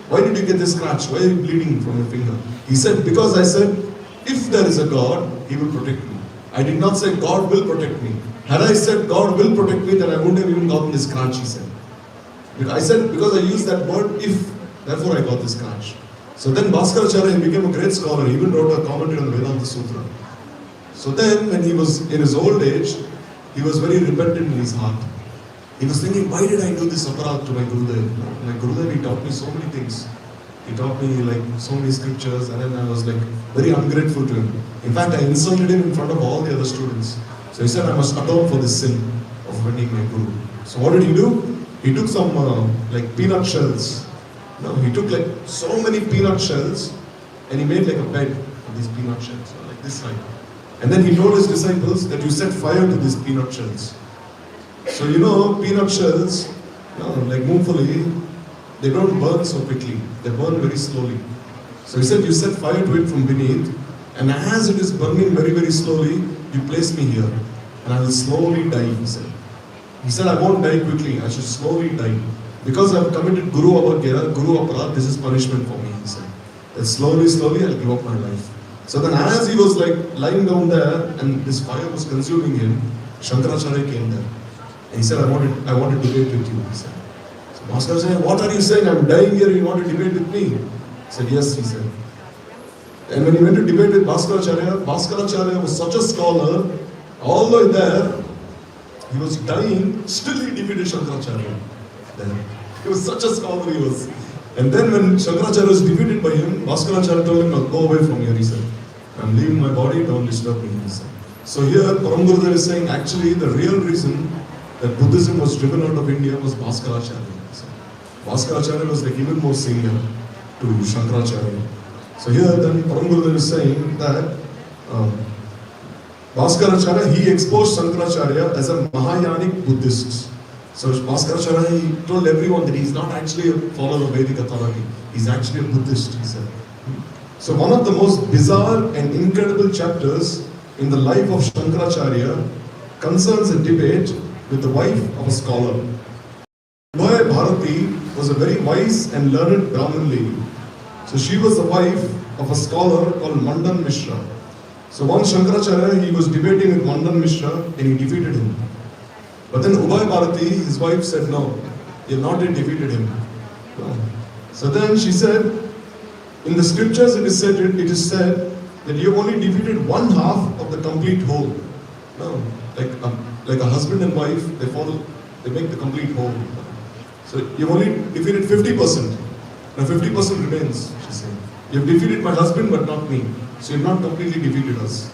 why did you get this scratch? Why are you bleeding from your finger? He said, because I said, if there is a God, he will protect me. I did not say God will protect me. Had I said God will protect me, then I wouldn't have even gotten this scratch, he said. I said, because I used that word, if, therefore I got this scratch. So then Bhaskaracharya, he became a great scholar. He even wrote a commentary on the Vedanta Sutra. So then, when he was in his old age, he was very repentant in his heart. He was thinking, why did I do this aparat to my Gurudev? My Gurudev, he taught me so many things. He taught me like so many scriptures, and then I was like very ungrateful to him. In fact, I insulted him in front of all the other students. So he said, I must atone for this sin of offending my Guru. So what did he do? He took some like peanut shells. No, he took like so many peanut shells, and he made like a bed of these peanut shells, like this side. And then he told his disciples that you set fire to these peanut shells. So you know, peanut shells, like moongfali, they don't burn so quickly. They burn very slowly. So he said, you set fire to it from beneath, and as it is burning very, very slowly, you place me here, and I will slowly die, he said. He said, I won't die quickly, I should slowly die. Because I have committed Guru Avagya, Guru Aparat, this is punishment for me, he said. That slowly, slowly I'll give up my life. So then as he was like lying down there, and this fire was consuming him, Shankaracharya came there. And he said, I want to debate with you, he said. So Master said, what are you saying? I'm dying here, you want to debate with me? He said, yes, he said. And when he went to debate with Bhaskaracharya, Bhaskaracharya was such a scholar, all the way there, he was dying, still he defeated Shankaracharya. Then he was such a scholar, he was. And then when Shankaracharya was defeated by him, Bhaskaracharya told him, go away from here, he said. I'm leaving my body, don't disturb me, he said. So here, Param Gurudev is saying, actually, the real reason that Buddhism was driven out of India was Bhaskaracharya. Bhaskaracharya was like even more senior to Shankaracharya. So here, then Param Gurudev is saying that Bhaskaracharya, he exposed Shankaracharya as a Mahayanic Buddhist. So Bhaskaracharya, he told everyone that he's not actually a follower of Vedic authority. He's actually a Buddhist, he said. So one of the most bizarre and incredible chapters in the life of Shankaracharya concerns a debate with the wife of a scholar. Ubhaya Bharati was a very wise and learned Brahmin lady. So she was the wife of a scholar called Mandan Mishra. So once Shankaracharya, he was debating with Mandan Mishra and he defeated him. But then Ubhaya Bharati, his wife, said, no, you have not yet defeated him. No. So then she said, in the scriptures it is said that you have only defeated one half of the complete whole. No, like a husband and wife, they make the complete whole. So you have only defeated 50%. Now 50% remains, she said. You have defeated my husband but not me. So you have not completely defeated us.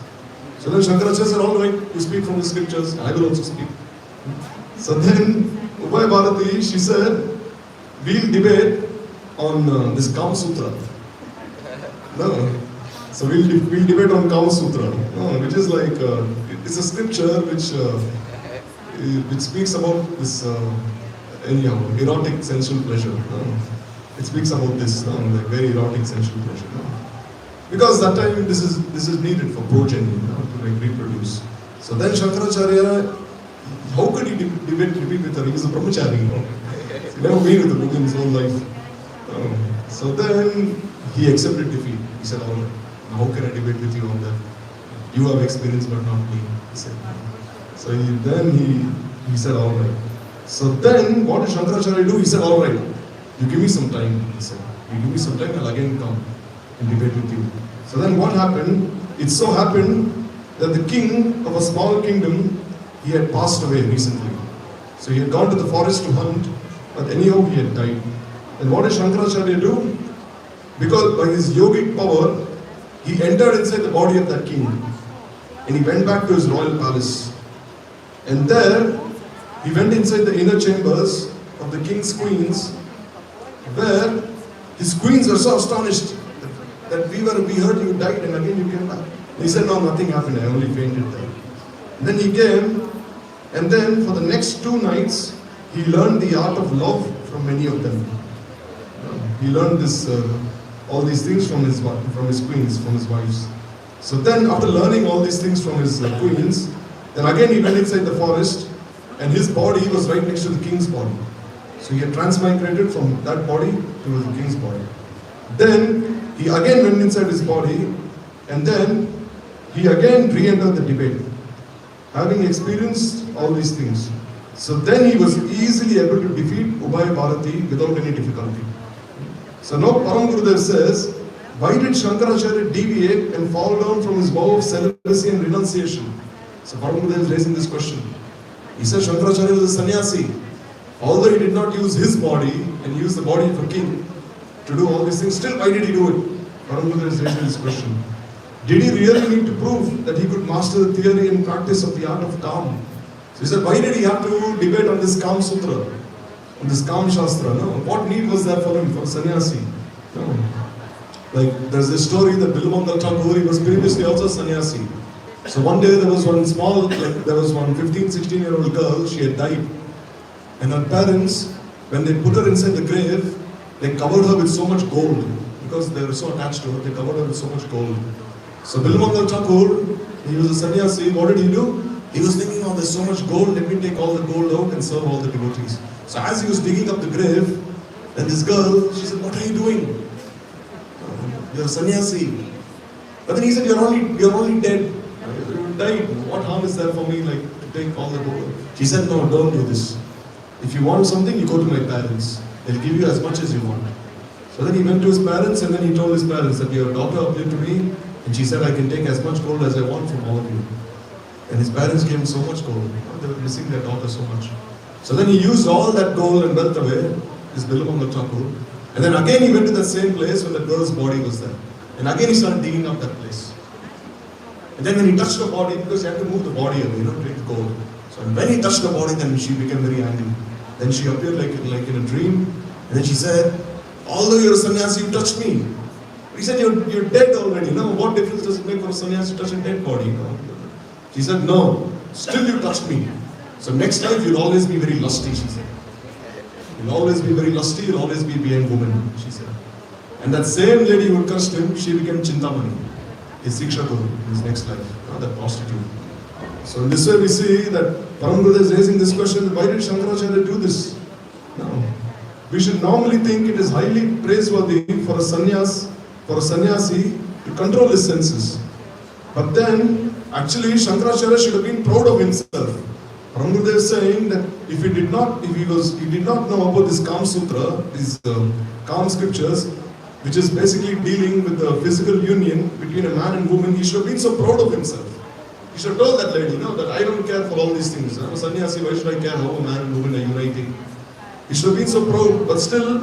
So then Shankaracharya said, all right, you speak from the scriptures, I will also speak. So then Ubhaya Bharati, she said, we'll debate on this Kama Sutra. No. So we'll debate on Kama Sutra, which is like, it's a scripture which speaks about this erotic sensual pleasure. It speaks about this, like very erotic sensual pleasure. Because that time this is needed for progeny, to like reproduce. So then Shankaracharya, how could he debate with her? He was a brahmachari, He never been with a woman his whole life. So then he accepted defeat. He said, all right, how can I debate with you on that? You have experience but not me, he said. So then he He said, all right. So then, what did Shankaracharya do? He said, all right, you give me some time. He said, you give me some time, I'll again come and debate with you. So then what happened? It so happened that the king of a small kingdom, he had passed away recently. So he had gone to the forest to hunt, but anyhow he had died. And what did Shankaracharya do? Because by his yogic power, he entered inside the body of that king. And he went back to his royal palace. And there, he went inside the inner chambers of the king's queens, where his queens were so astonished that we heard you died and again you came back. He said, no, nothing happened, I only fainted there. And then he came, and then for the next 2 nights, he learned the art of love from many of them. He learned this, all these things from his queens, from his wives. So then, after learning all these things from his queens, then again he went inside the forest, and his body was right next to the king's body. So he had transmigrated from that body to the king's body. Then he again went inside his body, and then he again re-entered the debate, having experienced all these things. So then he was easily able to defeat Ubhay Bharati without any difficulty. So now Param Gurudev says, why did Shankaracharya deviate and fall down from his vow of celibacy and renunciation? So Param Gurudev is raising this question. He says Shankaracharya was a sannyasi. Although he did not use his body and use the body of a king to do all these things, still why did he do it? Param Gurudev is raising this question. Did he really need to prove that he could master the theory and practice of the art of calm? So he said, why did he have to debate on this Kam Sutra, on this Kam Shastra? No, what need was there for him, for a sannyasi? No. Like, there's this story that Bilumangal Thakur, he was previously also a sannyasi. So one day there was one 15, 16-year-old girl, she had died. And her parents, when they put her inside the grave, they covered her with so much gold. Because they were so attached to her, they covered her with so much gold. So Bilumangal Thakur, he was a sannyasi, what did he do? He was thinking, oh, there's so much gold, let me take all the gold out and serve all the devotees. So as he was digging up the grave, then this girl, she said, what are you doing? You're a sannyasi. But then he said, you're only dead. You died. What harm is there for me, like, to take all the gold? She said, no, don't do this. If you want something, you go to my parents. They'll give you as much as you want. So then he went to his parents, and then he told his parents that your daughter appeared to me, and she said, I can take as much gold as I want from all of you. And his parents gave him so much gold. They were missing their daughter so much. So then he used all that gold and wealth away, his Bilumangal Thakur. And then again he went to that same place where the girl's body was there. And again he started digging up that place. And then when he touched the body, because he had to move the body away, to take the gold. So when he touched the body, then she became very angry. Then she appeared like in a dream. And then she said, although you're a sannyasi, you touched me. He said, you're dead already. No, what difference does it make for a sannyasi to touch a dead body? No. She said, no, still you touched me. So next time you'll always be very lusty, she said. You'll always be very lusty, you'll always be a behind woman, she said. And that same lady who cursed him, she became Chintamani, his Siksha Guru in his next life, that prostitute. So in this way we see that Param Gurudev is raising this question, why did Shankaracharya do this? No. We should normally think it is highly praiseworthy for a sannyasi to control his senses. But then, actually, Shankaracharya should have been proud of himself. Param Gurudev is saying that if he did not know about this Kam Sutra, these Kam scriptures, which is basically dealing with the physical union between a man and woman, he should have been so proud of himself. He should have told that lady, that I don't care for all these things. I'm a sannyasi, why should I care how a man and woman are uniting? He should have been so proud, but still,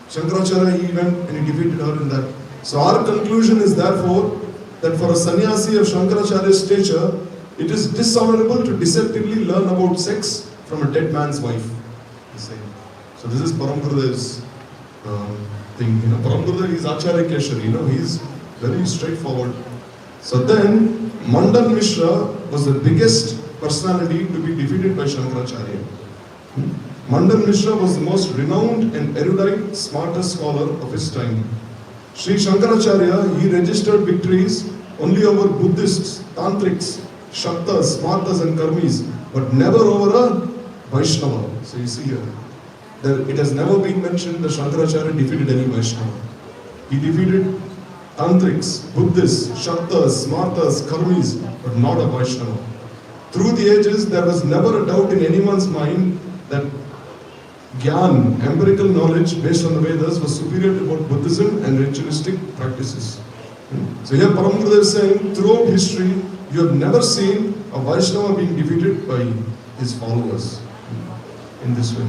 Shankaracharya, he went and he defeated her in that. So our conclusion is therefore, that for a sannyasi of Shankaracharya's stature, it is dishonorable to deceptively learn about sex from a dead man's wife. So this is Param Gurudev's thing. Param Gurudev is Acharya Keshari, he is very straightforward. So then, Mandan Mishra was the biggest personality to be defeated by Shankaracharya. Mandan Mishra was the most renowned and erudite, smartest scholar of his time. Sri Shankaracharya, he registered victories only over Buddhists, Tantrics, Shaktas, Smartas and Karmis, but never over a Vaishnava. So you see here, it has never been mentioned that Shankaracharya defeated any Vaishnava. He defeated Tantrics, Buddhists, Shaktas, Smartas, Karmis, but not a Vaishnava. Through the ages, there was never a doubt in anyone's mind that Gyan, empirical knowledge based on the Vedas, was superior to both Buddhism and ritualistic practices. So here Param Gurudev is saying, throughout history, you have never seen a Vaishnava being defeated by his followers in this way.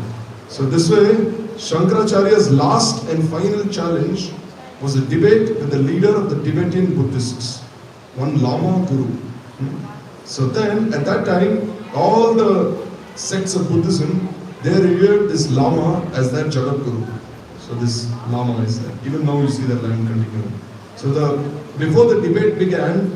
So this way, Shankaracharya's last and final challenge was a debate with the leader of the Tibetan Buddhists, one Lama Guru. So then, at that time, all the sects of Buddhism, they revered this Lama as their Jagat Guru. So this Lama is there. Even now you see that line continuing. So before the debate began,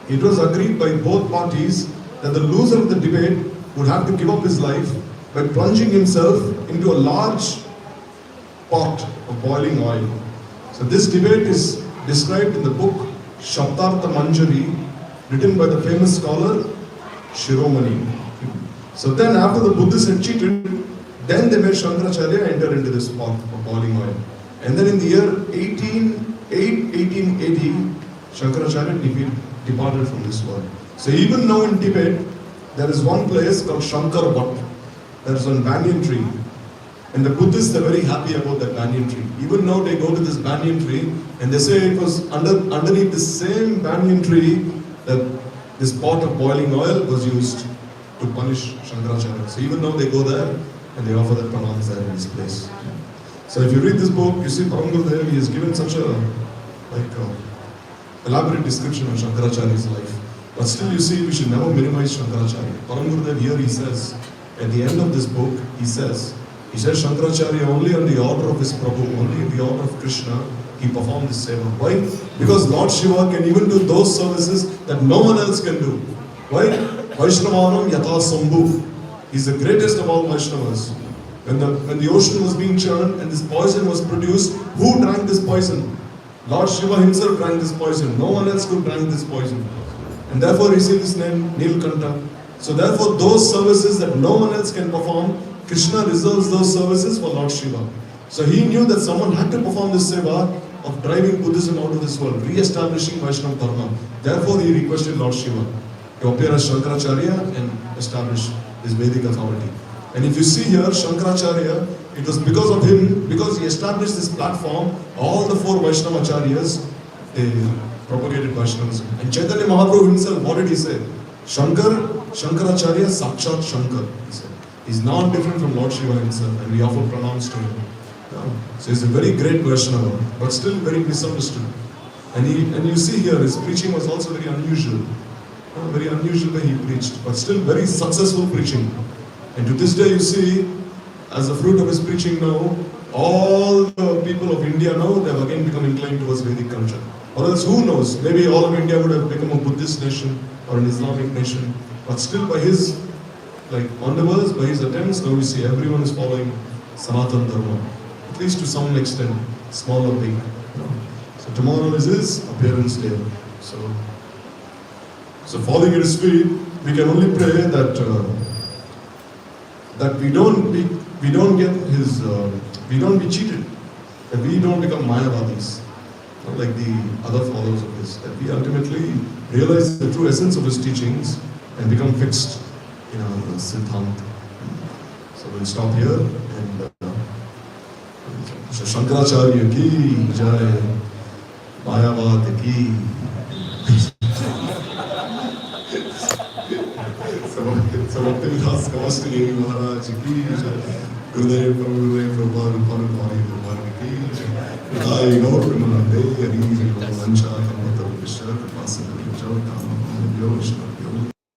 it was agreed by both parties that the loser of the debate would have to give up his life by plunging himself into a large pot of boiling oil. So this debate is described in the book Shabdartha Manjari, written by the famous scholar Shiromani. So then after the Buddhists had cheated, then they made Shankaracharya enter into this pot of boiling oil. And then in the year 1880, Shankaracharya departed from this world. So even now in Tibet, there is one place called Shankar Bhat. There is one banyan tree. And the Buddhists are very happy about that banyan tree. Even now they go to this banyan tree and they say it was underneath the same banyan tree that this pot of boiling oil was used to punish Shankaracharya. So even now they go there and they offer that pranams there in this place. So if you read this book, you see Param Gurudev, he has given such a elaborate description of Shankaracharya's life. But still you see, we should never minimize Shankaracharya. Param Gurudev here he says, at the end of this book, he says Shankaracharya only on the order of his Prabhu, only in the order of Krishna, he performed this seva. Why? Because Lord Shiva can even do those services that no one else can do. Why? Vaishnavanam yatha sambhu. He's the greatest of all Vaishnavas. When the ocean was being churned and this poison was produced, who drank this poison? Lord Shiva himself drank this poison. No one else could drink this poison. And therefore he said this name, Nilkanta. So therefore those services that no one else can perform, Krishna reserves those services for Lord Shiva. So he knew that someone had to perform this seva of driving Buddhism out of this world, re-establishing Vaishnava Dharma. Therefore he requested Lord Shiva to appear as Shankaracharya and establish his Vedic authority. And if you see here, Shankaracharya, it was because of him, because he established this platform, all the four Vaishnavacharyas, they propagated Vaishnavism. And Chaitanya Mahaprabhu himself, what did he say? Shankaracharya Sakshat Shankar, he said. He's not different from Lord Shiva himself, and we offer pranams to him. So he's a very great Vaishnava, but still very misunderstood. And you see here, his preaching was also very unusual. Very unusual way he preached, but still very successful preaching. And to this day you see, as a fruit of his preaching now, all the people of India now, they have again become inclined towards Vedic culture. Or else who knows, maybe all of India would have become a Buddhist nation or an Islamic nation. But still by his endeavors, by his attempts, now we see everyone is following Sanatana Dharma. At least to some extent, small or big. So tomorrow is his appearance day. So falling at his feet, we can only pray that we don't be cheated, that we don't become Mayavadis, like the other followers of his, that we ultimately realize the true essence of his teachings and become fixed in our Siddhanta. So we'll stop here and Shankaracharya ki jai, Mayavad ki. So Bhaktivedanta Gabhashta Nemi Maharaj ki jai, Gurudev Prabhupada ki jai, Gaur Premanande, Hari Vancha, Kamata Vishya, Kripasa Kripajao, Kama, Yoshna.